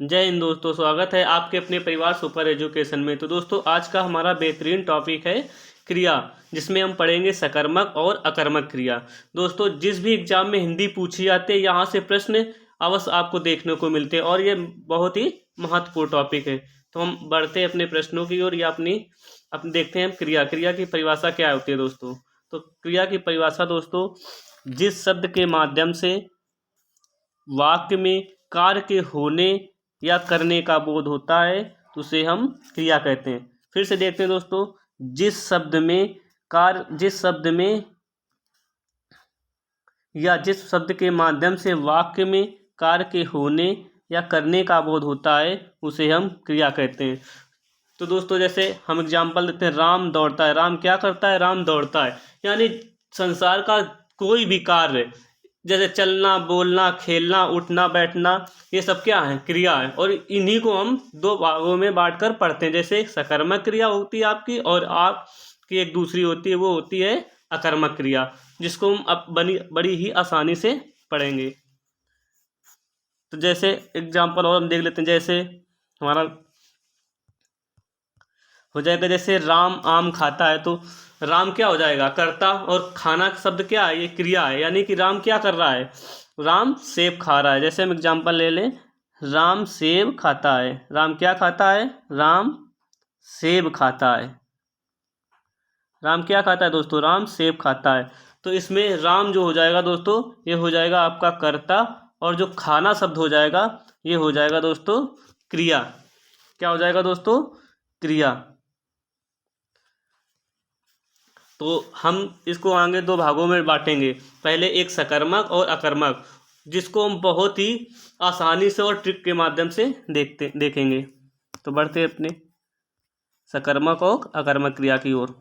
जय हिंद दोस्तों, स्वागत है आपके अपने परिवार सुपर एजुकेशन में। तो दोस्तों आज का हमारा बेहतरीन टॉपिक है क्रिया, जिसमें हम पढ़ेंगे सकर्मक और अकर्मक क्रिया। दोस्तों जिस भी एग्जाम में हिंदी पूछी जाती है यहाँ से प्रश्न अवश्य आपको देखने को मिलते हैं और ये बहुत ही महत्वपूर्ण टॉपिक है। तो हम बढ़ते हैं अपने प्रश्नों की ओर या अपने देखते हैं हम क्रिया की परिभाषा क्या होती है दोस्तों। तो क्रिया की परिभाषा दोस्तों, जिस शब्द के माध्यम से वाक्य में कार्य के होने या करने का बोध होता है तो उसे हम क्रिया कहते हैं। फिर से देखते हैं दोस्तों, जिस शब्द में या जिस शब्द के माध्यम से वाक्य में कार्य के होने या करने का बोध होता है उसे हम क्रिया कहते हैं। तो दोस्तों जैसे हम एग्जाम्पल देते हैं, राम दौड़ता है। राम क्या करता है? राम दौड़ता है। यानी संसार का कोई भी कार्य, जैसे चलना, बोलना, खेलना, उठना, बैठना, ये सब क्या है? क्रिया है। और इन्हीं को हम दो भागों में बांटकर पढ़ते हैं। जैसे सकर्मक क्रिया होती है आपकी, और आपकी एक दूसरी होती है, वो होती है अकर्मक क्रिया, जिसको हम अब बड़ी ही आसानी से पढ़ेंगे। तो जैसे एग्जाम्पल और हम देख लेते हैं, जैसे हमारा हो जाएगा, जैसे राम आम खाता है, तो राम क्या हो जाएगा? कर्ता, और खाना शब्द क्या है? ये क्रिया है। यानी कि राम क्या कर रहा है? राम सेब खा रहा है। जैसे हम एग्जाम्पल ले लें, राम सेब खाता है। राम क्या खाता है? राम सेब खाता है। राम क्या खाता है दोस्तों? राम सेब खाता है। तो इसमें राम जो हो जाएगा दोस्तों, ये हो जाएगा आपका कर्ता, और जो खाना शब्द हो जाएगा ये हो जाएगा दोस्तों क्रिया। क्या हो जाएगा दोस्तों? क्रिया। तो हम इसको आगे दो भागों में बांटेंगे। पहले एक सकर्मक और अकर्मक, जिसको हम बहुत ही आसानी से और ट्रिक के माध्यम से देखेंगे। तो बढ़ते अपने सकर्मक और अकर्मक क्रिया की ओर।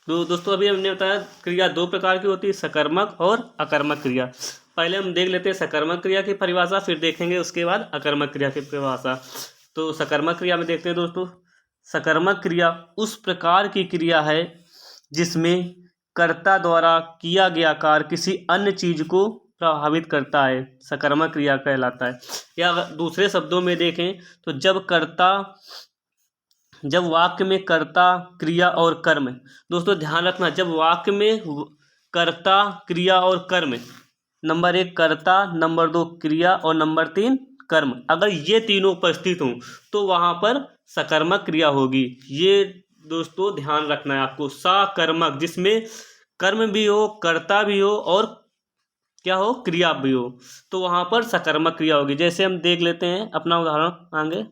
तो दोस्तों अभी हमने बताया क्रिया दो प्रकार की होती है, सकर्मक और अकर्मक क्रिया। पहले हम देख लेते हैं सकर्मक क्रिया की परिभाषा, फिर देखेंगे उसके बाद अकर्मक क्रिया की परिभाषा। तो सकर्मक क्रिया में देखते हैं दोस्तों, सकर्मक क्रिया उस प्रकार की क्रिया है जिसमें कर्ता द्वारा किया गया कार्य किसी अन्य चीज को प्रभावित करता है, सकर्मक क्रिया कहलाता है। या दूसरे शब्दों में देखें तो जब वाक्य में कर्ता, क्रिया और कर्म, दोस्तों ध्यान रखना, जब वाक्य में कर्ता, क्रिया और कर्म, नंबर 1 कर्ता, नंबर 2 क्रिया और नंबर 3 कर्म, अगर ये तीनों उपस्थित हों तो वहाँ पर सकर्मक क्रिया होगी। ये दोस्तों ध्यान रखना है आपको। सकर्मक, जिसमें कर्म भी हो, कर्ता भी हो और क्या हो? क्रिया भी हो, तो वहाँ पर सकर्मक क्रिया होगी। जैसे हम देख लेते हैं अपना उदाहरण आगे।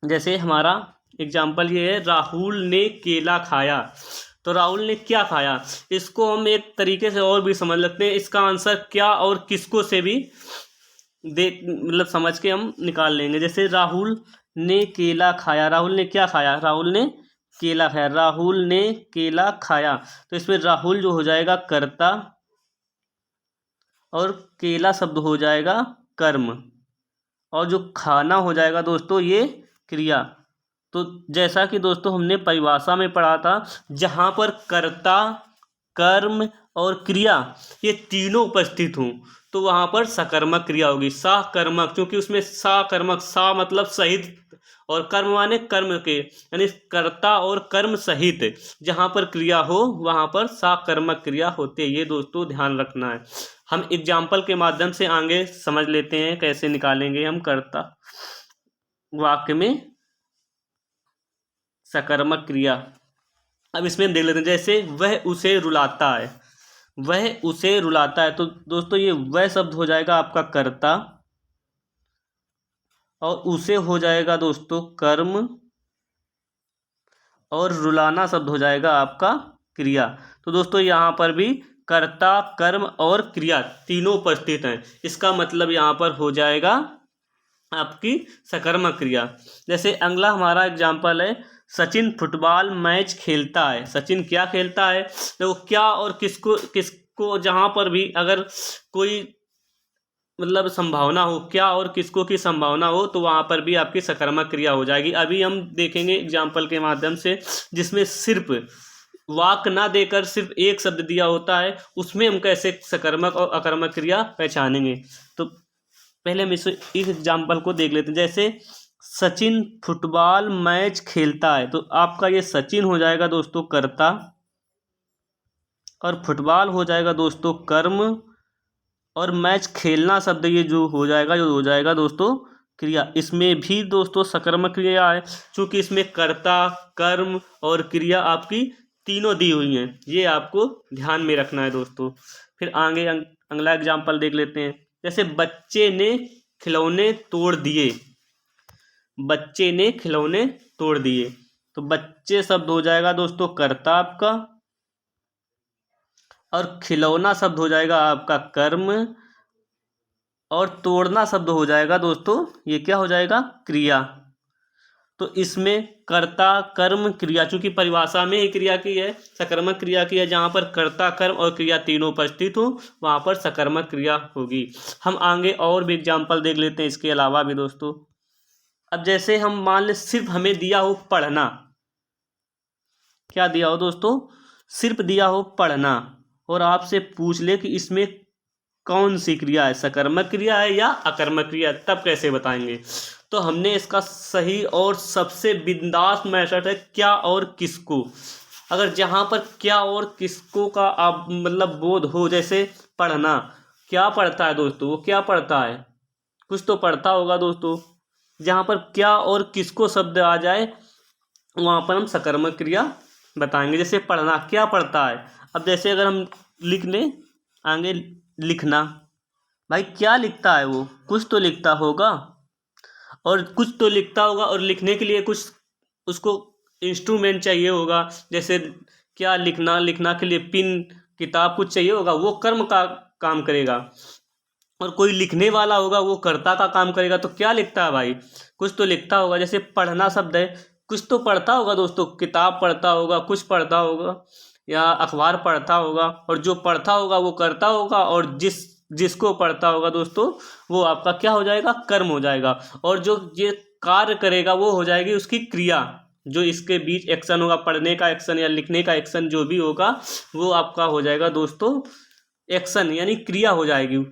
जैसे हमारा एग्जाम्पल ये है, राहुल ने केला खाया। तो राहुल ने क्या खाया? इसको हम एक तरीके से और भी समझ लेते हैं। इसका आंसर क्या और किसको से भी मतलब समझ के हम निकाल लेंगे। जैसे राहुल ने केला खाया। राहुल ने क्या खाया? राहुल ने केला खाया। राहुल ने केला खाया, तो इसमें राहुल जो हो जाएगा कर्ता, और केला शब्द हो जाएगा कर्म, और जो खाना हो जाएगा दोस्तों ये क्रिया। तो जैसा कि दोस्तों हमने परिभाषा में पढ़ा था, जहाँ पर कर्ता, कर्म और क्रिया ये तीनों उपस्थित हों तो वहाँ पर सकर्मक क्रिया होगी। सकर्मक, क्योंकि उसमें सकर्मक, सा मतलब सहित, और कर्म माने कर्म के, यानी कर्ता और कर्म सहित जहाँ पर क्रिया हो वहाँ पर सकर्मक क्रिया होती है। ये दोस्तों ध्यान रखना है। हम एग्जाम्पल के माध्यम से आगे समझ लेते हैं कैसे निकालेंगे हम कर्ता वाक्य में सकर्मक क्रिया। अब इसमें हम देख लेते हैं, जैसे वह उसे रुलाता है। वह उसे रुलाता है, तो दोस्तों ये वह शब्द हो जाएगा आपका कर्ता, और उसे हो जाएगा दोस्तों कर्म, और रुलाना शब्द हो जाएगा आपका क्रिया। तो दोस्तों यहाँ पर भी कर्ता, कर्म और क्रिया तीनों उपस्थित हैं। इसका मतलब यहाँ पर हो जाएगा आपकी सकर्मक क्रिया। जैसे अगला हमारा एग्जाम्पल है, सचिन फुटबॉल मैच खेलता है। सचिन क्या खेलता है? तो क्या और किसको जहाँ पर भी अगर कोई मतलब संभावना हो, क्या और किसको की संभावना हो, तो वहाँ पर भी आपकी सकर्मक क्रिया हो जाएगी। अभी हम देखेंगे एग्जाम्पल के माध्यम से, जिसमें सिर्फ वाक ना देकर सिर्फ एक शब्द दिया होता है, उसमें हम कैसे सकर्मक और अकर्मक क्रिया पहचानेंगे। तो पहले हम इस एग्जाम्पल को देख लेते हैं। जैसे सचिन फुटबॉल मैच खेलता है, तो आपका ये सचिन हो जाएगा दोस्तों कर्ता, और फुटबॉल हो जाएगा दोस्तों कर्म, और मैच खेलना शब्द ये जो हो जाएगा दोस्तों क्रिया। इसमें भी दोस्तों सकर्मक क्रिया है, क्योंकि इसमें कर्ता, कर्म और क्रिया आपकी तीनों दी हुई हैं, ये आपको ध्यान में रखना है दोस्तों। फिर आगे अगला एग्जाम्पल देख लेते हैं। जैसे बच्चे ने खिलौने तोड़ दिए, बच्चे ने खिलौने तोड़ दिए, तो बच्चे शब्द हो जाएगा दोस्तों कर्ता आपका, और खिलौना शब्द हो जाएगा आपका कर्म, और तोड़ना शब्द हो जाएगा दोस्तों ये क्या हो जाएगा क्रिया। तो इसमें कर्ता कर्म क्रिया, चूंकि परिभाषा में ही क्रिया की है, सकर्मक क्रिया की है, जहाँ पर कर्ता कर्म और क्रिया तीनों उपस्थित हो वहाँ पर सकर्मक क्रिया होगी। हम आगे और भी एग्जाम्पल देख लेते हैं इसके अलावा भी दोस्तों। अब जैसे हम मान ले सिर्फ हमें दिया हो पढ़ना, क्या दिया हो दोस्तों, सिर्फ दिया हो पढ़ना, और आपसे पूछ ले कि इसमें कौन सी क्रिया है, सकर्मक क्रिया है या अकर्मक क्रिया, तब कैसे बताएंगे। तो हमने इसका सही और सबसे बिंदास मेथड है क्या और किसको। अगर जहाँ पर क्या और किसको का आप मतलब बोध हो, जैसे पढ़ना, क्या पढ़ता है दोस्तों, वो क्या पढ़ता है, कुछ तो पढ़ता होगा दोस्तों। जहाँ पर क्या और किसको शब्द आ जाए वहाँ पर हम सकर्मक क्रिया बताएंगे। जैसे पढ़ना, क्या पढ़ता है। अब जैसे अगर हम लिख लें आगे लिखना, भाई क्या लिखता है, वो कुछ तो लिखता होगा, और कुछ तो लिखता होगा, और लिखने के लिए कुछ उसको इंस्ट्रूमेंट चाहिए होगा। जैसे क्या लिखना, लिखना के लिए पिन किताब कुछ चाहिए होगा, वो कर्म का काम करेगा, और कोई लिखने वाला होगा वो कर्ता का काम करेगा। तो क्या लिखता है भाई, कुछ तो लिखता होगा। जैसे पढ़ना शब्द है, कुछ तो पढ़ता होगा दोस्तों, किताब पढ़ता होगा, कुछ पढ़ता होगा, या अखबार पढ़ता होगा, और जो पढ़ता होगा वो करता होगा, और जिसको पढ़ता होगा दोस्तों वो आपका क्या हो जाएगा, कर्म हो जाएगा। और जो ये कार्य करेगा वो हो जाएगी उसकी क्रिया, जो इसके बीच एक्शन होगा, पढ़ने का एक्शन या लिखने का एक्शन जो भी होगा वो आपका हो जाएगा दोस्तों एक्शन, यानी क्रिया हो जाएगी।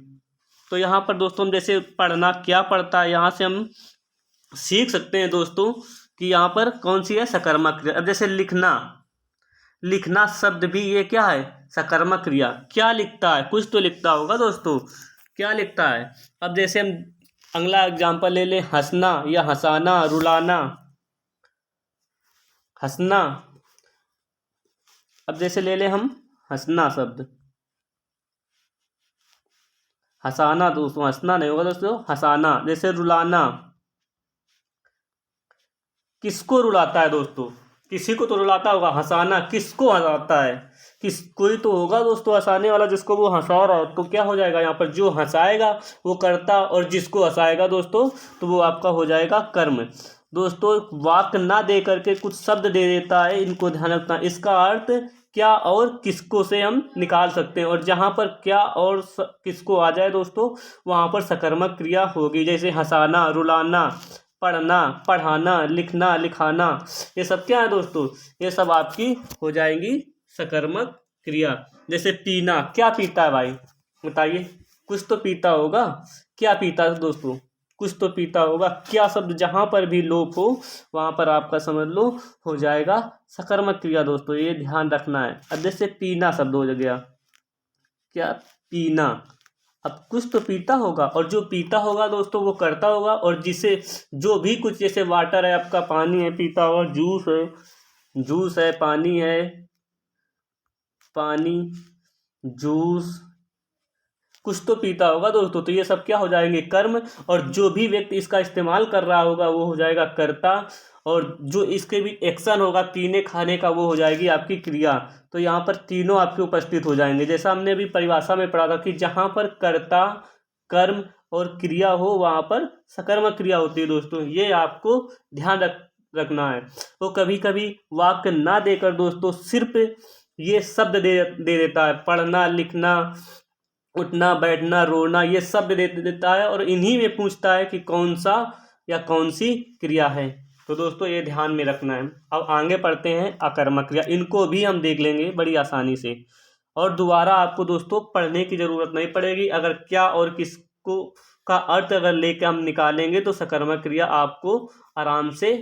तो यहाँ पर दोस्तों हम जैसे पढ़ना, क्या पढ़ता है, यहाँ से हम सीख सकते हैं दोस्तों कि यहाँ पर कौन सी है, सकर्मक क्रिया। अब जैसे लिखना, लिखना शब्द भी ये क्या है, सकर्मक क्रिया। क्या लिखता है, कुछ तो लिखता होगा दोस्तों, क्या लिखता है। अब जैसे हम अगला एग्जाम्पल ले लें, हंसना या हंसाना, रुलाना, हंसना। अब जैसे ले लें हम हंसना शब्द, हंसाना दोस्तों, हंसना नहीं होगा दोस्तों, हंसाना। जैसे रुलाना, किसको रुलाता है दोस्तों, किसी को तो रुलाता होगा। हंसाना, किसको हंसाता है, कोई तो होगा दोस्तों हंसाने वाला जिसको वो हंसा रहा हो। तो क्या हो जाएगा यहाँ पर, जो हंसाएगा वो कर्ता, और जिसको हंसाएगा दोस्तों तो वो आपका हो जाएगा कर्म। दोस्तों वाक ना दे करके कुछ शब्द दे देता है, इनको ध्यान रखना। इसका अर्थ क्या और किसको से हम निकाल सकते हैं, और जहाँ पर क्या और किसको आ जाए दोस्तों वहाँ पर सकर्मक क्रिया होगी। जैसे हंसाना, रुलाना, पढ़ना, पढ़ाना, लिखना, लिखाना, ये सब क्या है दोस्तों, ये सब आपकी हो जाएंगी सकर्मक क्रिया। जैसे पीना, क्या पीता है भाई बताइए, कुछ तो पीता होगा, क्या पीता है दोस्तों, कुछ तो पीता होगा। क्या शब्द जहाँ पर भी लोप हो वहाँ पर आपका समझ लो हो जाएगा सकर्मक क्रिया दोस्तों, ये ध्यान रखना है। अब जैसे पीना शब्द हो गया, क्या पीना, अब कुछ तो पीता होगा, और जो पीता होगा दोस्तों वो करता होगा, और जिसे जो भी कुछ, जैसे वाटर है आपका, पानी है पीता होगा, जूस है, जूस है, पानी है, पानी, जूस, कुछ तो पीता होगा दोस्तों। तो ये सब क्या हो जाएंगे, कर्म, और जो भी व्यक्ति इसका इस्तेमाल कर रहा होगा वो हो जाएगा कर्ता, और जो इसके भी एक्शन होगा पीने खाने का वो हो जाएगी आपकी क्रिया। तो यहाँ पर तीनों आपके उपस्थित हो जाएंगे। जैसा हमने अभी परिभाषा में पढ़ा था कि जहाँ पर कर्ता, कर्म और क्रिया हो वहाँ पर सकर्मक क्रिया होती है दोस्तों, ये आपको ध्यान रखना है। तो कभी कभी वाक्य ना देकर दोस्तों सिर्फ ये शब्द दे देता है, पढ़ना, लिखना, उठना, बैठना, रोना, ये सब दे देता है और इन्हीं में पूछता है कि कौन सा या कौन सी क्रिया है। तो दोस्तों ये ध्यान में रखना है। अब आगे पढ़ते हैं अकर्मक क्रिया, इनको भी हम देख लेंगे बड़ी आसानी से और दोबारा आपको दोस्तों पढ़ने की ज़रूरत नहीं पड़ेगी। अगर क्या और किसको का अर्थ अगर लेके हम निकालेंगे तो सकर्मक क्रिया आपको आराम से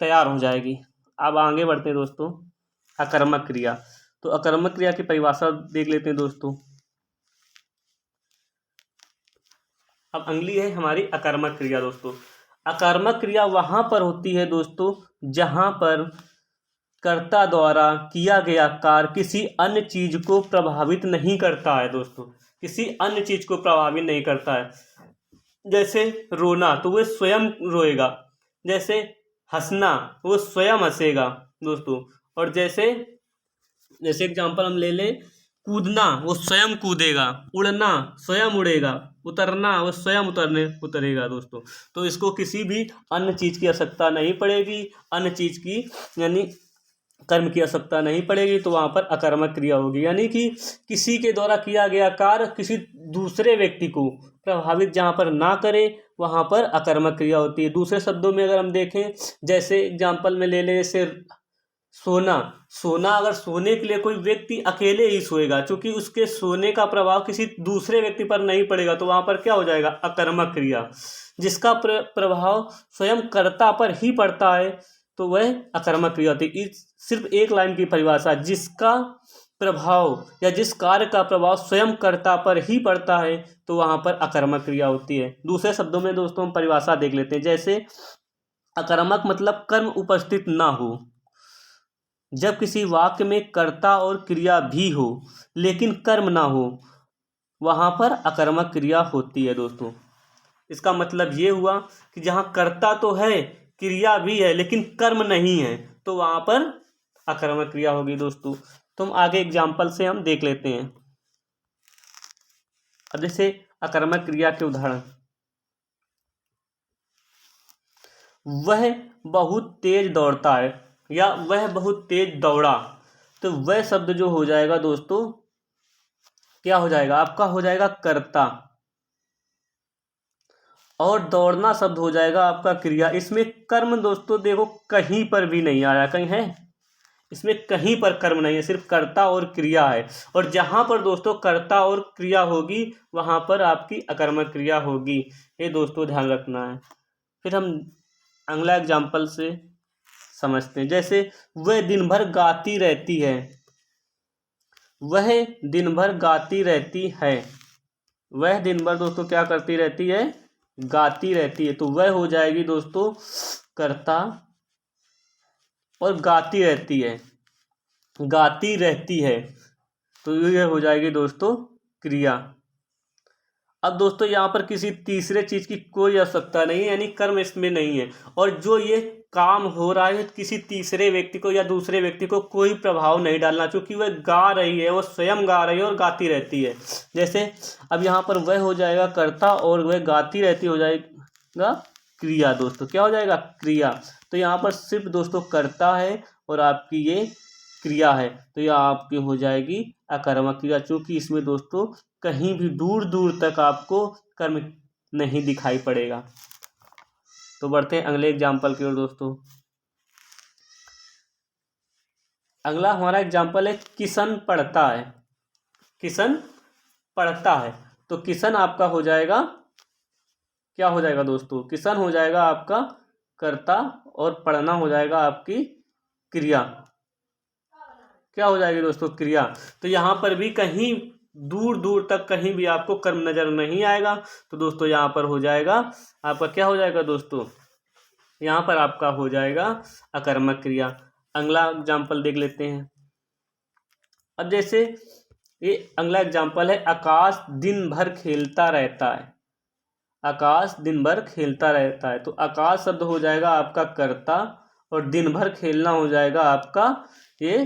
तैयार हो जाएगी। अब आगे बढ़ते हैं दोस्तों अकर्मक क्रिया। तो अकर्मक क्रिया की परिभाषा देख लेते हैं दोस्तों। अब अगली है हमारी अकर्मक क्रिया दोस्तों। अकर्मक क्रिया वहाँ पर होती है दोस्तों जहाँ पर कर्ता द्वारा किया गया कार्य किसी अन्य चीज को प्रभावित नहीं करता है दोस्तों, किसी अन्य चीज को प्रभावित नहीं करता है। जैसे रोना तो वह स्वयं रोएगा, जैसे हंसना वो स्वयं हंसेगा दोस्तों, और जैसे जैसे एग्जांपल हम ले लें, कूदना वो स्वयं कूदेगा, उड़ना स्वयं उड़ेगा, उतरना वो स्वयं उतरेगा दोस्तों। तो इसको किसी भी अन्य चीज़ की आवश्यकता नहीं पड़ेगी, अन्य चीज़ की यानी कर्म की आवश्यकता नहीं पड़ेगी, तो वहाँ पर अकर्मक क्रिया होगी। यानी कि किसी के द्वारा किया गया कार्य किसी दूसरे व्यक्ति को प्रभावित जहाँ पर ना करे वहाँ पर अकर्मक क्रिया होती है। दूसरे शब्दों में अगर हम देखें, जैसे एग्जाम्पल में ले लें, जैसे सोना, सोना अगर सोने के लिए कोई व्यक्ति अकेले ही सोएगा, क्योंकि उसके सोने का प्रभाव किसी दूसरे व्यक्ति पर नहीं पड़ेगा, तो वहाँ पर क्या हो जाएगा अकर्मक क्रिया। जिसका प्रभाव स्वयं कर्ता पर ही पड़ता है तो वह अकर्मक क्रिया होती है। सिर्फ एक लाइन की परिभाषा, जिसका प्रभाव या जिस कार्य का प्रभाव स्वयं कर्ता पर ही पड़ता है तो वहाँ पर अकर्मक क्रिया होती है। दूसरे शब्दों में दोस्तों हम परिभाषा देख लेते हैं। जैसे अकर्मक मतलब कर्म उपस्थित ना हो, जब किसी वाक्य में कर्ता और क्रिया भी हो लेकिन कर्म ना हो वहाँ पर अकर्मक क्रिया होती है दोस्तों। इसका मतलब ये हुआ कि जहाँ कर्ता तो है, क्रिया भी है, लेकिन कर्म नहीं है, तो वहाँ पर अकर्मक क्रिया होगी दोस्तों। तो हम आगे एग्जाम्पल से हम देख लेते हैं। अब जैसे अकर्मक क्रिया के उदाहरण, वह बहुत तेज दौड़ता है या वह बहुत तेज दौड़ा, तो वह शब्द जो हो जाएगा दोस्तों क्या हो जाएगा, आपका हो जाएगा कर्ता, और दौड़ना शब्द हो जाएगा आपका क्रिया। इसमें कर्म दोस्तों देखो कहीं पर भी नहीं आया, कहीं है, इसमें कहीं पर कर्म नहीं है, सिर्फ कर्ता और क्रिया है। और जहाँ पर दोस्तों कर्ता और क्रिया होगी वहाँ पर आपकी अकर्मक क्रिया होगी, ये दोस्तों ध्यान रखना है। फिर हम अगला एग्जाम्पल से समझते हैं। जैसे वह दिन भर गाती रहती है, वह दिन भर गाती रहती है, वह दिन भर दोस्तों क्या करती रहती है, गाती रहती है, तो वह हो जाएगी दोस्तों कर्ता, और गाती रहती है, गाती रहती है, तो यह हो जाएगी दोस्तों क्रिया। अब दोस्तों यहाँ पर किसी तीसरे चीज की कोई आवश्यकता नहीं है, यानी कर्म इसमें नहीं है, और जो ये काम हो रहा है किसी तीसरे व्यक्ति को या दूसरे व्यक्ति को कोई प्रभाव नहीं डालना, क्योंकि वह गा रही है, वो स्वयं गा रही है और गाती रहती है। जैसे अब यहाँ पर वह हो जाएगा कर्ता और वह गाती रहती हो जाएगा क्रिया दोस्तों, क्या हो जाएगा क्रिया। तो यहाँ पर सिर्फ दोस्तों कर्ता है और आपकी ये क्रिया है, तो यह आपकी हो जाएगी अकर्मक क्रिया, चूंकि इसमें दोस्तों कहीं भी दूर दूर तक आपको कर्म नहीं दिखाई पड़ेगा। तो बढ़ते हैं अगले एग्जाम्पल की ओर दोस्तों। अगला हमारा एग्जाम्पल है किशन पढ़ता है, किशन पढ़ता है, तो किशन आपका हो जाएगा, क्या हो जाएगा दोस्तों, किशन हो जाएगा आपका कर्ता और पढ़ना हो जाएगा आपकी क्रिया, क्या हो जाएगी दोस्तों क्रिया। तो यहाँ पर भी कहीं दूर दूर तक कहीं भी आपको कर्म नजर नहीं आएगा, तो दोस्तों यहाँ पर हो जाएगा आपका, क्या हो जाएगा दोस्तों, यहाँ पर आपका हो जाएगा अकर्मक क्रिया। अगला एग्जाम्पल देख लेते हैं। अब जैसे ये अगला एग्जाम्पल है आकाश दिन भर खेलता रहता है, आकाश दिन भर खेलता रहता है, तो आकाश शब्द हो जाएगा आपका कर्ता और दिन भर खेलना हो जाएगा आपका ये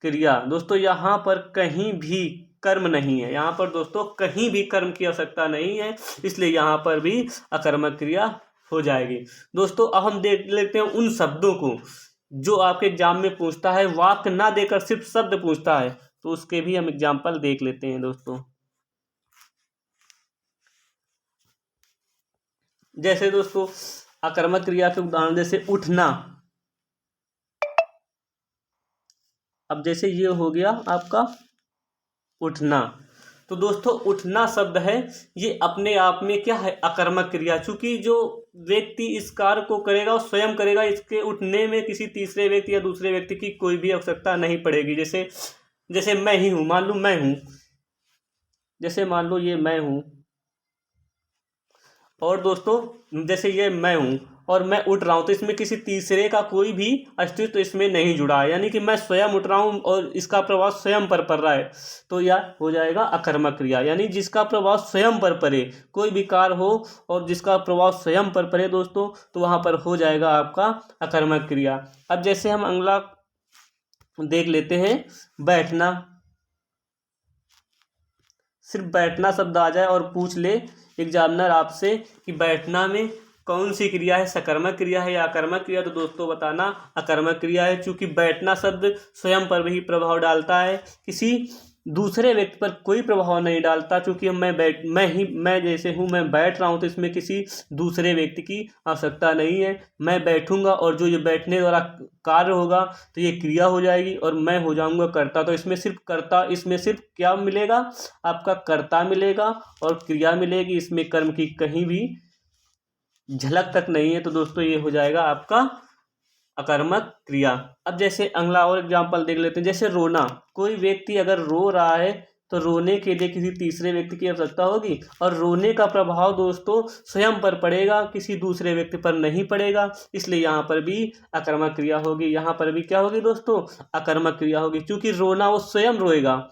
क्रिया। दोस्तों यहाँ पर कहीं भी कर्म नहीं है, यहाँ पर दोस्तों कहीं भी कर्म की आवश्यकता नहीं है, इसलिए यहाँ पर भी अकर्मक क्रिया हो जाएगी। दोस्तों अब हम देख लेते हैं उन शब्दों को जो आपके एग्जाम में पूछता है, वाक्य ना देकर सिर्फ शब्द पूछता है, तो उसके भी हम एग्जाम्पल देख लेते हैं दोस्तों। जैसे दोस्तों अकर्मक क्रिया के उदाहरण जैसे उठना। अब जैसे ये हो गया आपका उठना, तो दोस्तों उठना शब्द है ये अपने आप में क्या है, अकर्मक क्रिया। चूंकि जो व्यक्ति इस कार्य को करेगा वो स्वयं करेगा, इसके उठने में किसी तीसरे व्यक्ति या दूसरे व्यक्ति की कोई भी आवश्यकता नहीं पड़ेगी। जैसे जैसे मैं ही हूँ, मान लो मैं हूँ, जैसे मान लो ये मैं हूँ, और दोस्तों जैसे ये मैं हूँ और मैं उठ रहा हूँ, तो इसमें किसी तीसरे का कोई भी अस्तित्व इसमें नहीं जुड़ा है, यानी कि मैं स्वयं उठ रहा हूँ और इसका प्रभाव स्वयं पर पड़ रहा है, तो यह हो जाएगा अकर्मक क्रिया। यानी जिसका प्रभाव स्वयं पर पड़े, कोई भी कार्य हो और जिसका प्रभाव स्वयं पर पड़े दोस्तों, तो वहाँ पर हो जाएगा आपका अकर्मक क्रिया। अब जैसे हम अगला देख लेते हैं, बैठना। सिर्फ बैठना शब्द आ जाए और पूछ ले एग्जामिनर आपसे कि बैठना में कौन सी क्रिया है, सकर्मक क्रिया है या अकर्मक क्रिया, तो दोस्तों बताना अकर्मक क्रिया है। चूंकि बैठना शब्द स्वयं पर भी प्रभाव डालता है, किसी दूसरे व्यक्ति पर कोई प्रभाव नहीं डालता। चूंकि मैं जैसे हूँ, मैं बैठ रहा हूँ, तो इसमें किसी दूसरे व्यक्ति की आवश्यकता नहीं है। मैं बैठूंगा और जो ये बैठने द्वारा कार्य होगा तो ये क्रिया हो जाएगी और मैं हो जाऊंगा कर्ता। तो इसमें सिर्फ कर्ता, इसमें सिर्फ क्या मिलेगा, आपका कर्ता मिलेगा और क्रिया मिलेगी, इसमें कर्म की कहीं भी झलक तक नहीं है। तो दोस्तों ये हो जाएगा आपका अकर्मक क्रिया। अब जैसे अगला और एग्जाम्पल देख लेते हैं, जैसे रोना। कोई व्यक्ति अगर रो रहा है तो रोने के लिए किसी तीसरे व्यक्ति की आवश्यकता होगी, और रोने का प्रभाव दोस्तों स्वयं पर पड़ेगा, किसी दूसरे व्यक्ति पर नहीं पड़ेगा, इसलिए यहाँ पर भी अकर्मक क्रिया होगी। यहाँ पर भी क्या होगी दोस्तों, अकर्मक क्रिया होगी। क्योंकि रोना वो स्वयं रोएगा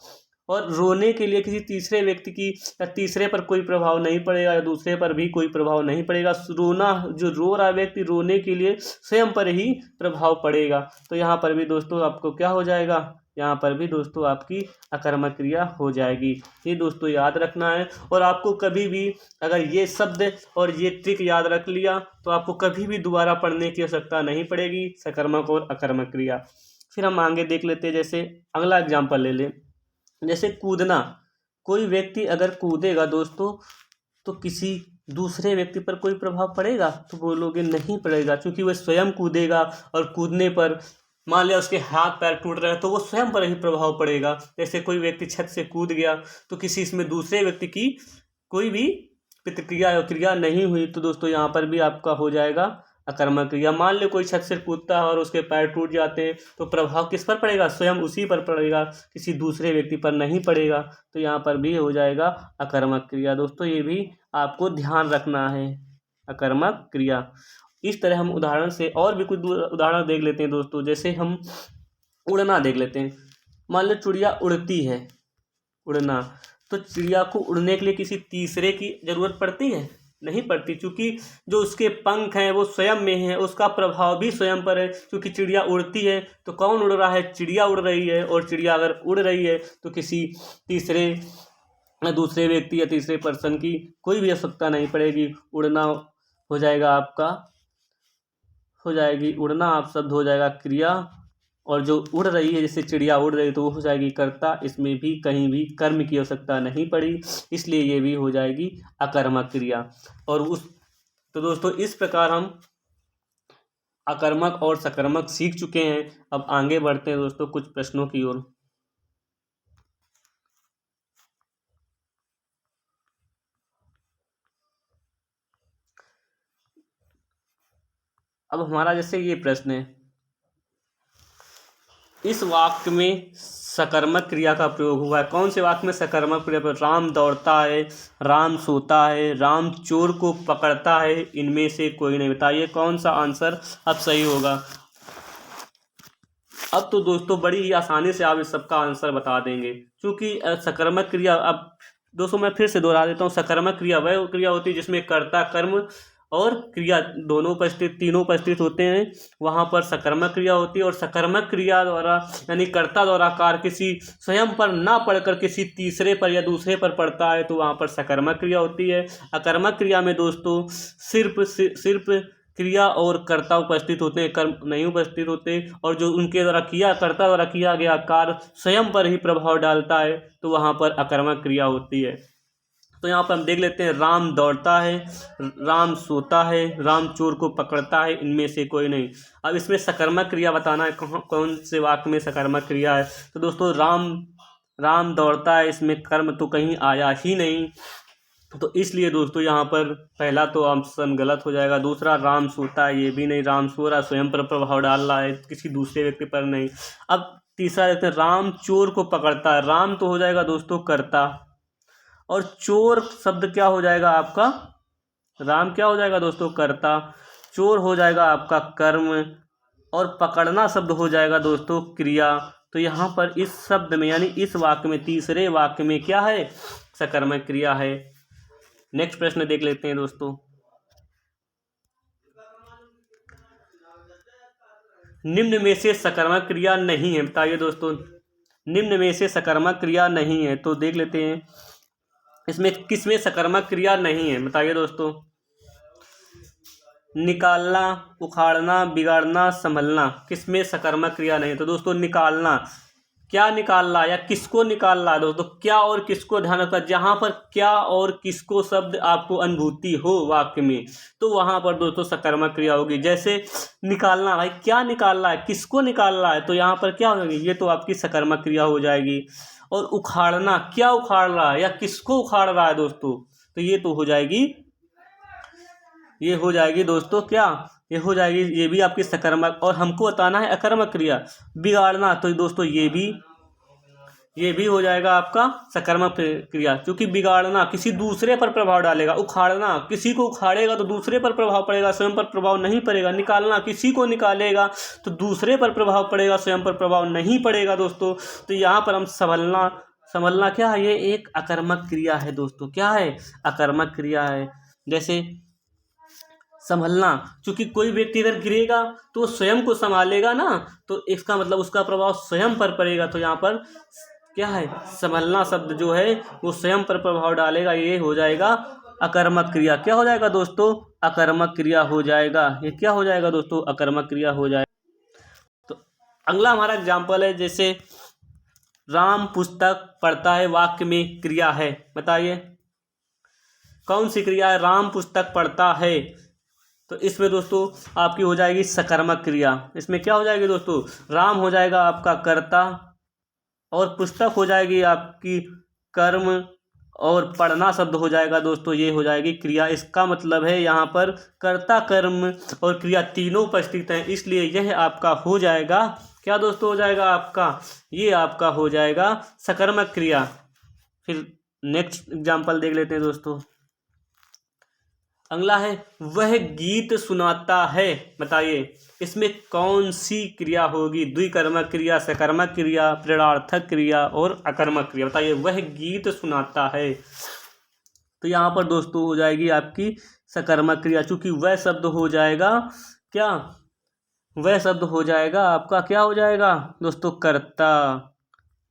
और रोने के लिए किसी तीसरे व्यक्ति की या तीसरे पर कोई प्रभाव नहीं पड़ेगा या दूसरे पर भी कोई प्रभाव नहीं पड़ेगा। रोना, जो रो रहा व्यक्ति, रोने के लिए स्वयं पर ही प्रभाव पड़ेगा। तो यहाँ पर भी दोस्तों आपको क्या हो जाएगा, यहाँ पर भी दोस्तों आपकी अकर्मक क्रिया हो जाएगी। ये दोस्तों याद रखना है। और आपको कभी भी अगर ये शब्द और ये ट्रिक याद रख लिया तो आपको कभी भी दोबारा पढ़ने की आवश्यकता नहीं पड़ेगी, सकर्मक और अकर्मक क्रिया। फिर हम आगे देख लेते हैं, जैसे अगला एग्जाम्पल ले लें, जैसे कूदना। कोई व्यक्ति अगर कूदेगा दोस्तों तो किसी दूसरे व्यक्ति पर कोई प्रभाव पड़ेगा, तो बोलोगे नहीं पड़ेगा, क्योंकि वह स्वयं कूदेगा और कूदने पर मान लिया उसके हाथ पैर टूट रहे हैं तो वो स्वयं पर ही प्रभाव पड़ेगा। जैसे कोई व्यक्ति छत से कूद गया तो किसी इसमें दूसरे व्यक्ति की कोई भी प्रतिक्रिया या क्रिया नहीं हुई, तो दोस्तों यहाँ पर भी आपका हो जाएगा अकर्मक क्रिया। मान लो कोई छत से कूदता है और उसके पैर टूट जाते हैं, तो प्रभाव किस पर पड़ेगा, स्वयं उसी पर पड़ेगा, किसी दूसरे व्यक्ति पर नहीं पड़ेगा। तो यहाँ पर भी हो जाएगा अकर्मक क्रिया। दोस्तों ये भी आपको ध्यान रखना है, अकर्मक क्रिया। इस तरह हम उदाहरण से और भी कुछ उदाहरण देख लेते हैं दोस्तों। जैसे हम उड़ना देख लेते हैं। मान लो चिड़िया उड़ती है, उड़ना, तो चिड़िया को उड़ने के लिए किसी तीसरे की जरूरत पड़ती है, नहीं पड़ती। क्योंकि जो उसके पंख हैं वो स्वयं में है, उसका प्रभाव भी स्वयं पर है। क्योंकि चिड़िया उड़ती है तो कौन उड़ रहा है, चिड़िया उड़ रही है, और चिड़िया अगर उड़ रही है तो किसी तीसरे दूसरे व्यक्ति या तीसरे पर्सन की कोई भी आवश्यकता नहीं पड़ेगी। उड़ना हो जाएगा आपका, हो जाएगी उड़ना आप शब्द हो जाएगा क्रिया, और जो उड़ रही है जैसे चिड़िया उड़ रही है तो वो हो जाएगी कर्ता। इसमें भी कहीं भी कर्म की आवश्यकता नहीं पड़ी, इसलिए ये भी हो जाएगी अकर्मक क्रिया। और उस तो दोस्तों इस प्रकार हम अकर्मक और सकर्मक सीख चुके हैं। अब आगे बढ़ते हैं दोस्तों कुछ प्रश्नों की ओर। अब हमारा जैसे ये प्रश्न है, इस वाक्य में सकर्मक क्रिया का प्रयोग हुआ है। कौन से वाक्य में सकर्मक क्रिया पर, राम दौड़ता है, राम सोता है, राम चोर को पकड़ता है, इनमें से कोई नहीं। बताइए कौन सा आंसर अब सही होगा। अब तो दोस्तों बड़ी ही आसानी से आप इस सबका आंसर बता देंगे, क्योंकि सकर्मक क्रिया, अब दोस्तों मैं फिर से दोहरा देता हूँ, सकर्मक क्रिया वह क्रिया होती है जिसमें कर्ता कर्म और क्रिया दोनों उपस्थित, तीनों उपस्थित होते हैं, वहाँ पर सकर्मक क्रिया होती है। और सकर्मक क्रिया द्वारा यानी कर्ता द्वारा कार्य किसी स्वयं पर ना पड़कर किसी तीसरे पर या दूसरे पर पड़ता है, तो वहाँ पर सकर्मक क्रिया होती है। अकर्मक क्रिया में दोस्तों सिर्फ क्रिया और कर्ता उपस्थित होते हैं, कर्म नहीं उपस्थित होते, और जो उनके द्वारा कर्ता द्वारा किया गया कार्य स्वयं पर ही प्रभाव डालता है, तो वहाँ पर अकर्मक क्रिया होती है। तो यहाँ पर हम देख लेते हैं, राम दौड़ता है, राम सोता है, राम चोर को पकड़ता है, इनमें से कोई नहीं। अब इसमें सकर्मक क्रिया बताना है, कौन से वाक्य में सकर्मक क्रिया है। तो दोस्तों राम दौड़ता है, इसमें कर्म तो कहीं आया ही नहीं, तो इसलिए दोस्तों यहाँ पर पहला तो ऑप्शन गलत हो जाएगा। दूसरा राम सोता है, ये भी नहीं, राम सो रहा स्वयं पर प्रभाव डाल रहा है, किसी दूसरे व्यक्ति पर नहीं। अब तीसरा देखते हैं, राम चोर को पकड़ता है, राम तो हो जाएगा दोस्तों कर्ता, और चोर शब्द क्या हो जाएगा आपका, राम क्या हो जाएगा दोस्तों कर्ता, चोर हो जाएगा आपका कर्म, और पकड़ना शब्द हो जाएगा दोस्तों क्रिया। तो यहाँ पर इस शब्द में यानी इस वाक्य में, तीसरे वाक्य में क्या है, सकर्मक क्रिया है। नेक्स्ट प्रश्न देख लेते हैं दोस्तों, निम्न में से सकर्मक क्रिया नहीं है, बताइए दोस्तों, निम्न में से सकर्मक क्रिया नहीं है। तो देख लेते हैं इसमें किसमें सकर्मक क्रिया नहीं है, बताइए दोस्तों। निकालना, उखाड़ना, बिगाड़ना, संभलना, किसमें सकर्मक क्रिया नहीं है। तो दोस्तों निकालना, क्या निकाल रहा है या किसको निकाल रहा है दोस्तों, क्या और किसको ध्यान रखना, जहाँ पर क्या और किसको शब्द आपको अनुभूति हो वाक्य में, तो वहाँ पर दोस्तों सकर्मक क्रिया होगी। जैसे निकालना, भाई क्या निकाल रहा है, किसको निकाल रहा है, तो यहाँ पर क्या होगी, ये तो आपकी सकर्मक क्रिया हो जाएगी। और उखाड़ना, क्या उखाड़ रहा है या किसको उखाड़ रहा है दोस्तों, तो ये तो हो जाएगी, ये हो जाएगी दोस्तों क्या, ये हो जाएगी, ये भी आपकी सकर्मक। और हमको बताना है अकर्मक क्रिया, बिगाड़ना, तो दोस्तों ये भी हो जाएगा आपका सकर्मक क्रिया, क्योंकि बिगाड़ना किसी दूसरे पर प्रभाव डालेगा, उखाड़ना किसी को उखाड़ेगा तो दूसरे पर प्रभाव पड़ेगा, स्वयं पर प्रभाव नहीं पड़ेगा। निकालना किसी को निकालेगा तो दूसरे पर प्रभाव पड़ेगा, स्वयं पर प्रभाव नहीं पड़ेगा दोस्तों। तो यहाँ पर हम संभलना क्या है, ये एक अकर्मक क्रिया है दोस्तों, क्या है, अकर्मक क्रिया है। जैसे संभलना, क्योंकि कोई व्यक्ति अगर गिरेगा तो वो स्वयं को संभालेगा ना, तो इसका मतलब उसका प्रभाव स्वयं पर पड़ेगा, तो यहाँ पर क्या है, संभलना शब्द जो है वो स्वयं पर प्रभाव डालेगा, ये हो जाएगा अकर्मक क्रिया। क्या हो जाएगा दोस्तों, अकर्मक क्रिया हो जाएगा, ये क्या हो जाएगा दोस्तों, अकर्मक क्रिया हो जाएगा। तो अगला हमारा एग्जाम्पल है, जैसे राम पुस्तक पढ़ता है, वाक्य में क्रिया है, बताइए कौन सी क्रिया है, राम पुस्तक पढ़ता है। तो इसमें दोस्तों आपकी हो जाएगी सकर्मक क्रिया। इसमें क्या हो जाएगी दोस्तों, राम हो जाएगा आपका कर्ता, और पुस्तक हो जाएगी आपकी कर्म, और पढ़ना शब्द हो जाएगा दोस्तों, ये हो जाएगी क्रिया। इसका मतलब है यहाँ पर कर्ता, कर्म और क्रिया तीनों उपस्थित हैं, इसलिए यह आपका हो जाएगा, क्या दोस्तों हो जाएगा आपका, ये आपका हो जाएगा सकर्मक क्रिया। फिर नेक्स्ट एग्जाम्पल देख लेते हैं दोस्तों, अगला है, वह गीत सुनाता है, बताइए इसमें कौन सी क्रिया होगी, द्विकर्मक क्रिया, सकर्मक क्रिया, प्रेरणार्थक क्रिया और अकर्मक क्रिया, बताइए। वह गीत सुनाता है, तो यहाँ पर दोस्तों हो जाएगी आपकी सकर्मक क्रिया, चूंकि वह शब्द हो जाएगा क्या, वह शब्द हो जाएगा आपका क्या हो जाएगा दोस्तों, कर्ता,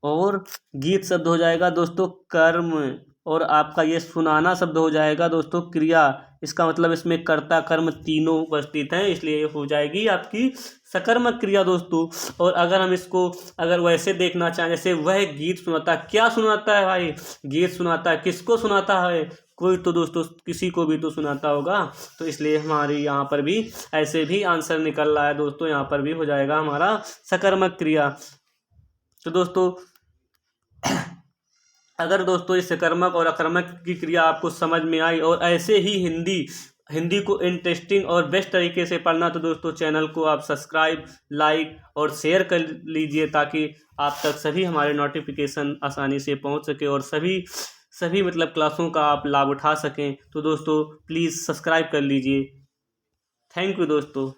और गीत शब्द हो जाएगा दोस्तों कर्म, और आपका ये सुनाना शब्द हो जाएगा दोस्तों क्रिया। इसका मतलब इसमें कर्ता कर्म तीनों उपस्थित हैं, इसलिए हो जाएगी आपकी सकर्मक क्रिया दोस्तों। और अगर हम इसको अगर वैसे देखना चाहें, जैसे वह गीत सुनाता है, क्या सुनाता है भाई, गीत सुनाता है, किसको सुनाता है, कोई तो दोस्तों किसी को भी तो सुनाता होगा, तो इसलिए हमारी यहाँ पर भी ऐसे भी आंसर निकल रहा है दोस्तों, यहाँ पर भी हो जाएगा हमारा सकर्मक क्रिया। तो दोस्तों अगर दोस्तों इस सकर्मक और अकर्मक की क्रिया आपको समझ में आई, और ऐसे ही हिंदी को इंटरेस्टिंग और बेस्ट तरीके से पढ़ना, तो दोस्तों चैनल को आप सब्सक्राइब, लाइक और शेयर कर लीजिए, ताकि आप तक सभी हमारे नोटिफिकेशन आसानी से पहुंच सके और सभी मतलब क्लासों का आप लाभ उठा सकें। तो दोस्तों प्लीज़ सब्सक्राइब कर लीजिए। थैंक यू दोस्तों।